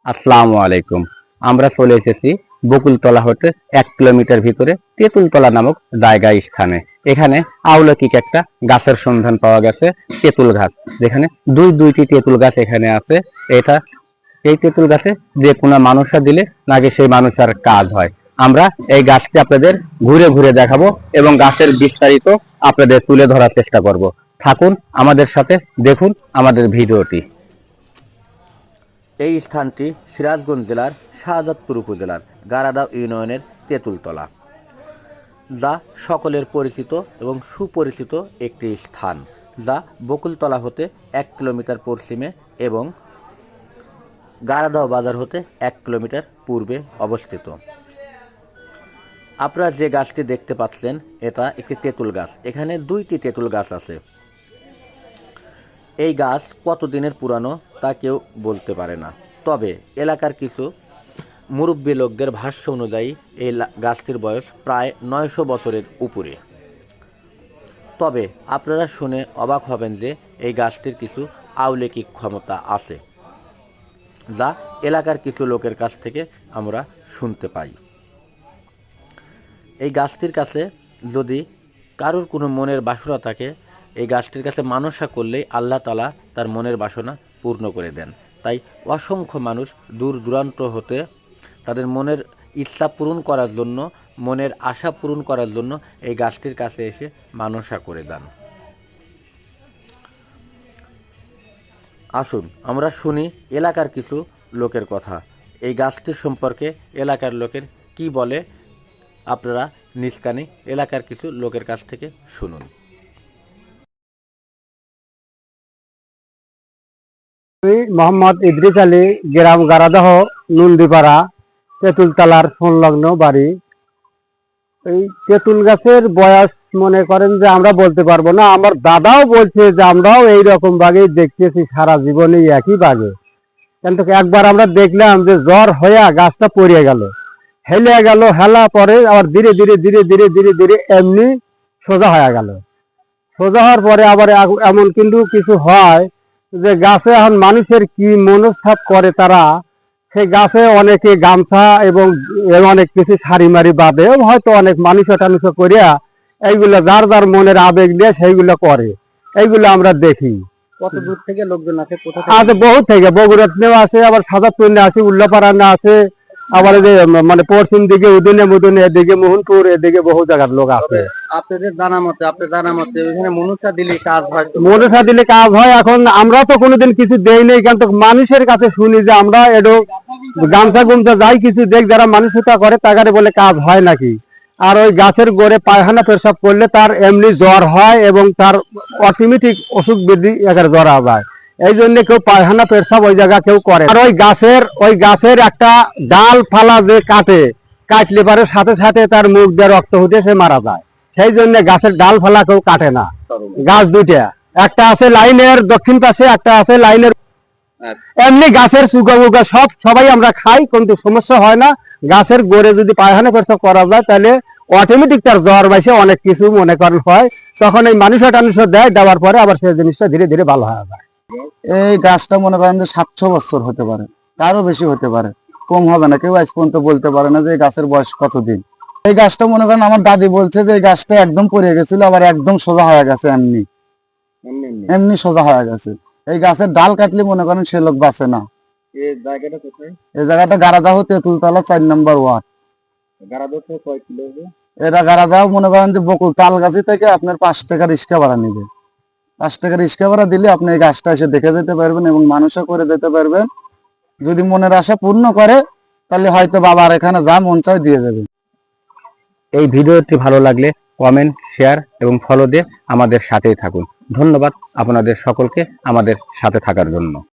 আসসালামু আলাইকুম। আমরা চলে এসেছি বকুলতলা হতে 1 কিলোমিটার ভিতরে তেঁতুলতলা নামক জায়গায় স্থানে। এখানে অলৌকিক একটা গাছের সন্ধান পাওয়া গেছে, তেঁতুল গাছ। যেখানে দুইটি তেঁতুল গাছ এখানে আছে। এই তেঁতুল গাছে যে কোনো মানুষরা দিলে নাকি সেই মানুষের কাজ হয়। আমরা এই গাছটি আপনাদের ঘুরে ঘুরে দেখাবো এবং গাছের বিস্তারিত আপনাদের তুলে ধরার চেষ্টা করব। থাকুন আমাদের সাথে, দেখুন আমাদের ভিডিওটি। এই স্থানটি সিরাজগঞ্জ জেলার শাহজাদপুর উপজেলার গারাদাও ইউনিয়নের তেঁতুলতলা, যা সকলের পরিচিত এবং সুপরিচিত একটি স্থান, যা বকুলতলা হতে 1 কিলোমিটার পশ্চিমে এবং গারাদাও বাজার হতে 1 কিলোমিটার পূর্বে অবস্থিত। আপনারা যে গাছটি দেখতে পাচ্ছেন এটা একটি তেঁতুল গাছ। এখানে 2টি তেঁতুল গাছ আছে। এই গাছ কতদিনের পুরানো তা কেউ বলতে পারে না, তবে এলাকার কিছু মুরব্বী লোকদের ভাষ্য অনুযায়ী এই গাছটির বয়স প্রায় 900 বছরের উপরে। তবে আপনারা শুনে অবাক হবেন যে এই গাছটির কিছু অলৌকিক ক্ষমতা আছে, যা এলাকার কিছু লোকের কাছ থেকে আমরা শুনতে পাই। এই গাছটির কাছে যদি কারোর কোনো মনের বাসনা থাকে, এই গাছটির কাছে মানসা করলেই আল্লাহ তাআলা তার মনের বাসনা পূর্ণ করে দেন। তাই অসংখ্য মানুষ দূর দূরান্ত হতে তাদের মনের ইচ্ছা পূরণ করার জন্য, মনের আশা পূরণ করার জন্য এই গাছটির কাছে এসে মানসা করে যান। আসুন আমরা শুনি এলাকার কিছু লোকের কথা। এই গাছটির সম্পর্কে এলাকার লোকের কি বলে, আপনারা নিজ কানে এলাকার কিছু লোকের কাছ থেকে শুনুন। আমি মোহাম্মদ ইদ্রিস আলী, গ্রাম গারাদহ, নন্দীপাড়া, তেঁতুলতলার সংলগ্ন বাড়ি। এই তেঁতুল গাছের বয়স মনে করেন যে আমরা বলতে পারবো না। আমার দাদাও বলছে যে আমরাও এইরকম বাগেই দেখতেছি সারা জীবনে একই বাগে। কিন্তু একবার আমরা দেখলাম যে জ্বর হইয়া গাছটা পড়ে গেল, হেলে গেল, হেলা পরে আবার ধীরে ধীরে ধীরে ধীরে ধীরে ধীরে এমনি সোজা হয়ে গেল। সোজা হওয়ার পরে আবার এমন কিন্তু কিছু হয় যে গাছে এখন মানুষের কি মনস্থাপ করে, তারা সেই গাছে অনেকে গামছা এবং অনেক কিছু সারি মারি বাঁধে, হয়তো অনেক মানুষ টানুষ করিয়া এইগুলো যার যার মনের আবেগ নিয়ে সেইগুলো করে। এইগুলো আমরা দেখি। কত দূর থেকে লোকজন আসে? আছে বহু থেকে, বগুড়াত নেওয়া আসে, আবার সাজাদপুর নিয়ে আসে, উল্লাপাড়া না আসে, আবার এই যে মানে পশ্চিম দিকে উদুনে মুদুনে, এদিকে মোহনপুর, এদিকে বহু জায়গার লোক আছে। আপনাদের জানা মতে এখানে মনসা দিলে কাজ হয়? মনসা দিলে কাজ হয়। এখন আমরা তো কোনোদিন কিছু দেই নেই, কিন্তু মানুষের কাছে শুনি যে আমরা এডো গামছা গুমছা যাই কিছু দেখ, যারা মানুষতা করে তাগারে বলে কাজ হয় নাকি। আর ওই গাছের গোড়ে পায়খানা পেশাব করলে তার এমনি জ্বর হয় এবং তার অটোমেটিক অসুখ বৃদ্ধি এখানে জ্বরা যায়। এই জন্য কেউ পায়খানা পেশাব ওই জায়গা কেউ করে। আর ওই গাছের একটা ডাল ফালা যে কাটলে পারে সাথে সাথে তার মুখ দিয়ে রক্ত হতে সে মারা যায়। সেই জন্য গাছের ডাল ফালা কেউ কাটে না। গাছ দুইটা, একটা আছে লাইনের দক্ষিণ পাশে, একটা আছে লাইনের। এমনি গাছের চুকা মুকা সবাই আমরা খাই, কিন্তু সমস্যা হয় না। গাছের গোড়ে যদি পায়খানা পেশাব করা যায় তাহলে অটোমেটিক তার জ্বর বাইসে অনেক কিছু মনে করেন হয়। তখন এই মানুষ দেয়, দেওয়ার পরে আবার সেই জিনিসটা ধীরে ধীরে ভালো হয়ে যায়। এই গাছটা মনে করেন যে 700 বছর হতে পারে, তারও বেশি হতে পারে, কম হবে না। কেউ আজ পর্যন্ত বলতে পারে না যে এই গাছের বয়স কতদিন। এই গাছটা মনে করেন আমার দাদি বলছে যে এই গাছটা একদম পড়ে গেছিল, আবার একদম সোজা হয়ে গেছে, এমনি এমনি সোজা হয়ে গেছে। এই গাছের ডাল কাটলে মনে করেন সে লোক বাঁচে না। এই জায়গাটা কোথায়? এই জায়গাটা গারাদাহ, তেঁতুলতলা 4 নম্বর ওয়ার্ড। গারাদহ থেকে কয় কিলো হবে? এটা গারাদাহ মনে করেন যে বকুল তালগাছি থেকে আপনার 5 টাকা রিক্সা ভাড়া নেবে। 5 টাকা রিক্সা ভাড়া দিলে আপনি এই গাছটা এসে দেখে যেতে পারবেন এবং মানুষও করে যেতে পারবেন। যদি মনের আশা পূর্ণ করে তাহলে হয়তো বাবার এখানে যা মন চায় দিয়ে দেবে। এই ভিডিওটি ভালো লাগলে কমেন্ট, শেয়ার এবং ফলো দিয়ে আমাদের সাথেই থাকুন। ধন্যবাদ আপনাদের সকলকে আমাদের সাথে থাকার জন্য।